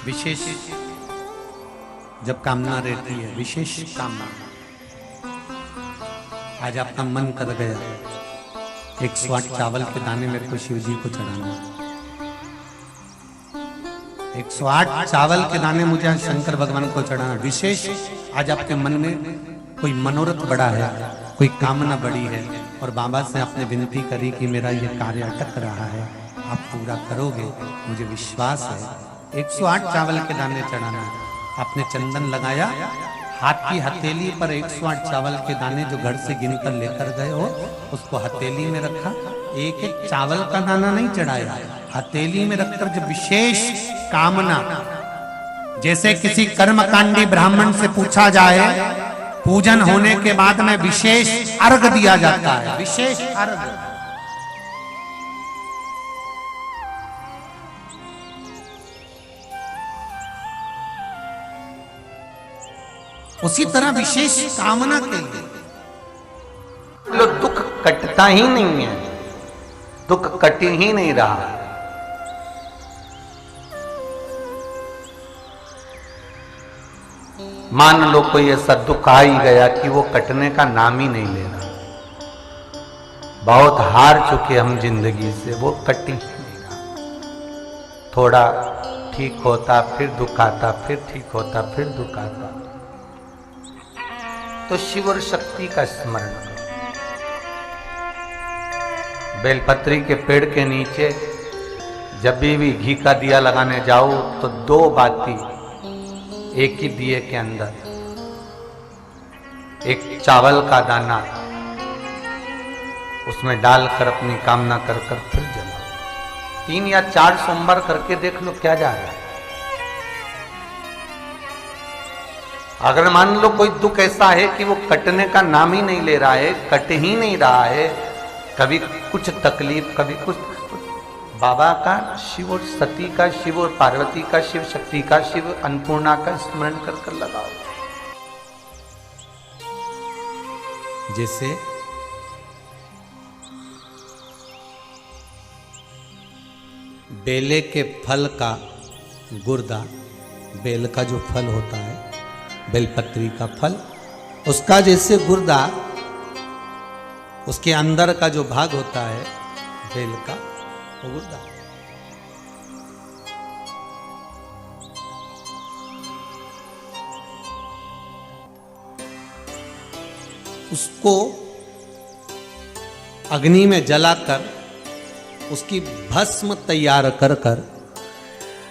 विशेष जब कामना रहती है, विशेष कामना, आज आपका मन कर गया 108 चावल के दाने मेरे को शिव जी को चढ़ाना, 108 चावल के दाने मुझे आज शंकर भगवान को चढ़ाना। विशेष आज आपके मन में कोई मनोरथ बड़ा है, कोई कामना बड़ी है और बाबा से आपने विनती करी कि मेरा ये कार्य अटक रहा है, आप पूरा करोगे, मुझे विश्वास है। 108 चावल के दाने चढ़ाना, आपने चंदन लगाया, हाथ की हथेली पर 108 चावल के दाने जो घर से गिनकर लेकर गए हो उसको हथेली में रखा। एक एक चावल का दाना नहीं चढ़ाया, हथेली में रखकर जो विशेष कामना, जैसे किसी कर्मकांडी ब्राह्मण से पूछा जाए पूजन होने के बाद में विशेष अर्घ दिया जाता है, विशेष अर्घ। उसी तरह विशेष कामना के लिए लो दुख कटता ही नहीं है, दुख कट ही नहीं रहा। मान लो कोई ऐसा दुख आ ही गया कि वो कटने का नाम ही नहीं ले रहा, बहुत हार चुके हम जिंदगी से, वो कट ही नहीं रहा। थोड़ा ठीक होता फिर दुख आता, फिर ठीक होता फिर दुख आता। तो शिव और शक्ति का स्मरण करो। बेलपत्री के पेड़ के नीचे जब भी घी का दिया लगाने जाओ तो 2 बाती एक ही दिए के अंदर, एक चावल का दाना उसमें डालकर अपनी कामना कर फिर जलाओ। 3 या 4 सोमवार करके देख लो क्या जा रहा है। अगर मान लो कोई दुख ऐसा है कि वो कटने का नाम ही नहीं ले रहा है, कट ही नहीं रहा है, कभी कुछ तकलीफ कभी कुछ, बाबा का, शिव और सती का, शिव और पार्वती का, शिव शक्ति का, शिव अन्नपूर्णा का स्मरण कर कर लगाओ। जैसे बेले के फल का गुर्दा, बेल का जो फल होता है, बेलपत्री का फल, उसका जैसे गुर्दा, उसके अंदर का जो भाग होता है बेल का, वो गुर्दा, उसको अग्नि में जलाकर उसकी भस्म तैयार कर कर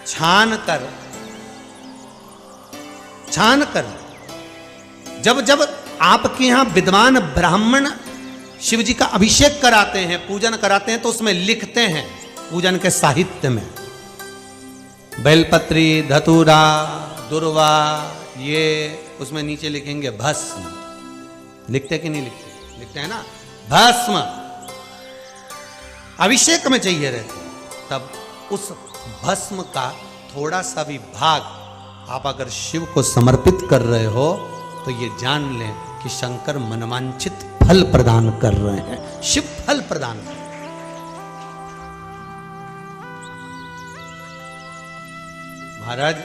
छान कर जब जब आपके यहां विद्वान ब्राह्मण शिव जी का अभिषेक कराते हैं, पूजन कराते हैं, तो उसमें लिखते हैं पूजन के साहित्य में बेलपत्री, धतूरा, दुर्वा, ये उसमें नीचे लिखेंगे भस्म। लिखते कि नहीं लिखते? लिखते हैं ना, भस्म अभिषेक में चाहिए रहते। तब उस भस्म का थोड़ा सा भी भाग आप अगर शिव को समर्पित कर रहे हो तो ये जान लें कि शंकर मनवांछित फल प्रदान कर रहे हैं, शिव फल प्रदान कर रहे हैं। महाराज,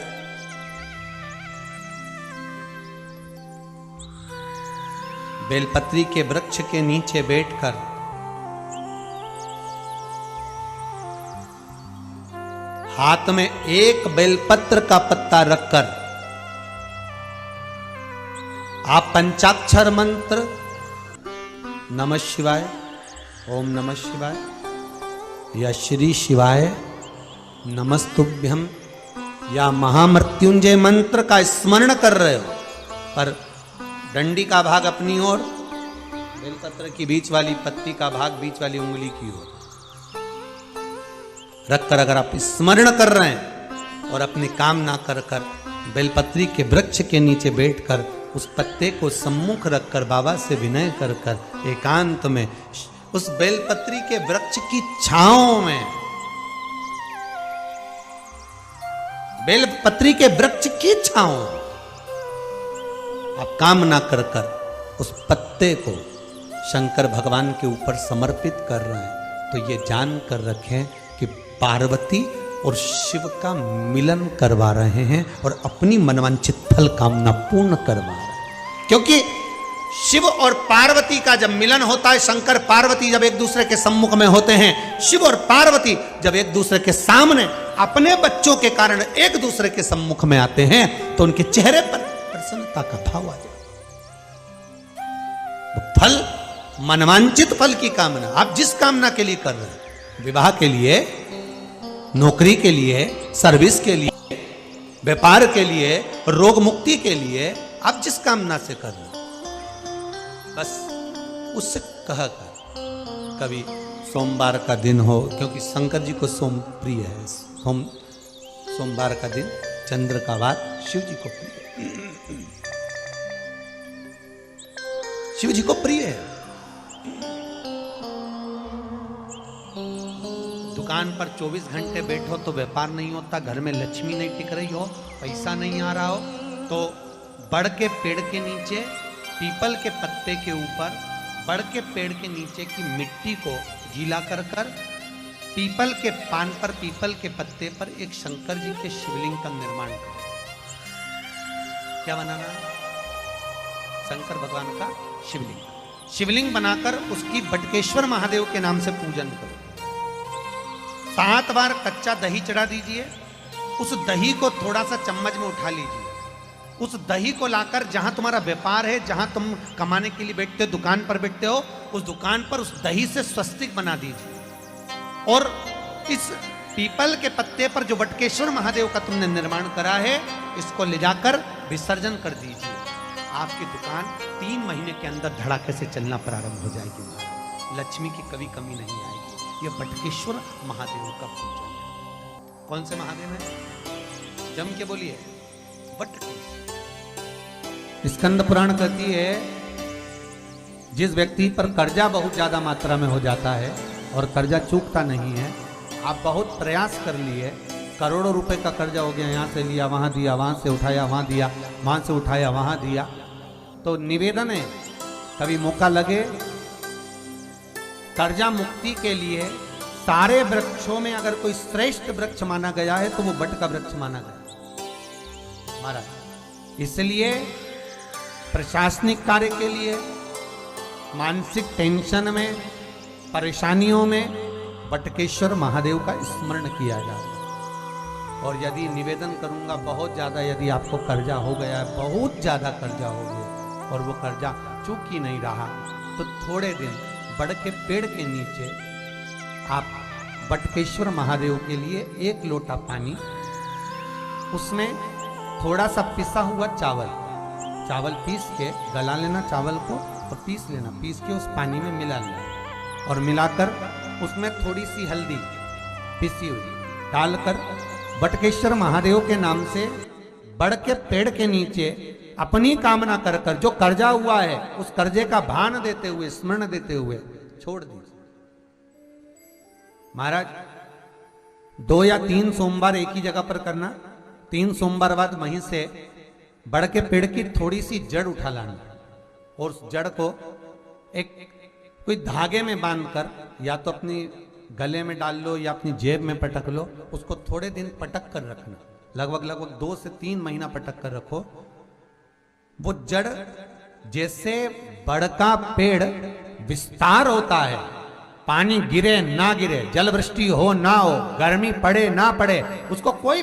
बेलपत्री के वृक्ष के नीचे बैठकर हाथ में एक बेलपत्र का पत्ता रखकर आप पंचाक्षर मंत्र नमः शिवाय, ओम नमः शिवाय या श्री शिवाय नमस्तुभ्यम या महामृत्युंजय मंत्र का स्मरण कर रहे हो, पर डंडी का भाग अपनी ओर, बेलपत्र की बीच वाली पत्ती का भाग बीच वाली उंगली की ओर रखकर अगर आप स्मरण कर रहे हैं और अपनी कामना कर कर बेलपत्री के वृक्ष के नीचे बैठकर उस पत्ते को सम्मुख रखकर बाबा से विनय कर कर एकांत में उस बेलपत्री के वृक्ष की छांव में, बेलपत्री के वृक्ष की छांव आप कामना कर कर उस पत्ते को शंकर भगवान के ऊपर समर्पित कर रहे हैं, तो ये जान कर रखें कि पार्वती और शिव का मिलन करवा रहे हैं और अपनी मनवांछित फल कामना पूर्ण करवा रहे हैं। क्योंकि शिव और पार्वती का जब मिलन होता है, शंकर पार्वती जब एक दूसरे के सम्मुख में होते हैं, शिव और पार्वती जब एक दूसरे के सामने अपने बच्चों के कारण एक दूसरे के सम्मुख में आते हैं, तो उनके चेहरे पर प्रसन्नता का भाव आ जाता है। फल, मनवांचित फल की कामना, आप जिस कामना के लिए कर रहे हैं, विवाह के लिए, नौकरी के लिए, सर्विस के लिए, व्यापार के लिए, रोग मुक्ति के लिए, आप जिस कामना से कर रहे हैं, बस उससे कहा कर। कभी सोमवार का दिन हो, क्योंकि शंकर जी को सोम प्रिय है, सोमवार का दिन, चंद्र का वार शिव जी को प्रिय है, शिव जी को प्रिय है। दुकान पर 24 घंटे बैठो तो व्यापार नहीं होता, घर में लक्ष्मी नहीं टिक रही हो, पैसा नहीं आ रहा हो, तो बड़ के पेड़ के नीचे, पीपल के पत्ते के ऊपर, बड़ के पेड़ के नीचे की मिट्टी को गीला कर कर पीपल के पान पर, पीपल के पत्ते पर एक शंकर जी के शिवलिंग का निर्माण करो। क्या बनाना है? शंकर भगवान का शिवलिंग। शिवलिंग बनाकर उसकी बटकेश्वर महादेव के नाम से पूजन करो। 7 बार कच्चा दही चढ़ा दीजिए। उस दही को थोड़ा सा चम्मच में उठा लीजिए। उस दही को लाकर जहां तुम्हारा व्यापार है, जहां तुम कमाने के लिए बैठते हो, दुकान पर बैठते हो, उस दुकान पर उस दही से स्वस्तिक बना दीजिए। और इस पीपल के पत्ते पर जो बटकेश्वर महादेव का तुमने निर्माण करा है, इसको ले जाकर विसर्जन कर दीजिए। आपकी दुकान 3 महीने के अंदर धड़ाके से चलना प्रारंभ हो जाएगी। लक्ष्मी की कभी कमी नहीं आएगी। यह बटकेश्वर महादेव का पूजन है। कौन से महादेव है? जम के बोलिए, बटकेश्वर। स्कंद पुराण कहती है, जिस व्यक्ति पर कर्जा बहुत ज्यादा मात्रा में हो जाता है और कर्जा चूकता नहीं है, आप बहुत प्रयास कर लिए, करोड़ों रुपए का कर्जा हो गया, यहाँ से लिया वहाँ दिया, वहाँ से उठाया वहाँ दिया, वहाँ से उठाया वहाँ दिया, तो निवेदन है, कभी मौका लगे, कर्जा मुक्ति के लिए सारे वृक्षों में अगर कोई श्रेष्ठ वृक्ष माना गया है तो वो बट का वृक्ष माना गया महाराज। इसलिए प्रशासनिक कार्य के लिए, मानसिक टेंशन में, परेशानियों में बटकेश्वर महादेव का स्मरण किया जाए। और यदि निवेदन करूंगा बहुत ज्यादा, यदि आपको कर्जा हो गया, बहुत ज्यादा कर्जा हो गया और वो कर्जा चूक ही नहीं रहा, तो थोड़े दिन बड़ के पेड़ के नीचे आप बटकेश्वर महादेव के लिए 1 लोटा पानी, उसमें थोड़ा सा पिसा हुआ चावल पीस के गला लेना, चावल को और पीस लेना, पीस के उस पानी में मिला लेना और मिलाकर उसमें थोड़ी सी हल्दी पिसी हुई डालकर बटकेश्वर महादेव के नाम से बड़ के पेड़ के नीचे अपनी कामना कर कर जो कर्जा हुआ है उस कर्जे का भान देते हुए, स्मरण देते हुए छोड़ दीजिए। महाराज 2 या 3 सोमवार एक ही जगह पर करना। 3 सोमवार बाद वहीं से बड़ के पेड़ की थोड़ी सी जड़ उठा लाना और उस जड़ को एक कोई धागे में बांधकर या तो अपनी गले में डाल लो या अपनी जेब में पटक लो, उसको थोड़े दिन पटक कर रखना, लगभग 2 से 3 महीना पटक कर रखो। वो जड़ जैसे बड़ का पेड़ विस्तार होता है, पानी गिरे ना गिरे, जल वृष्टि हो ना हो, गर्मी पड़े ना पड़े, उसको कोई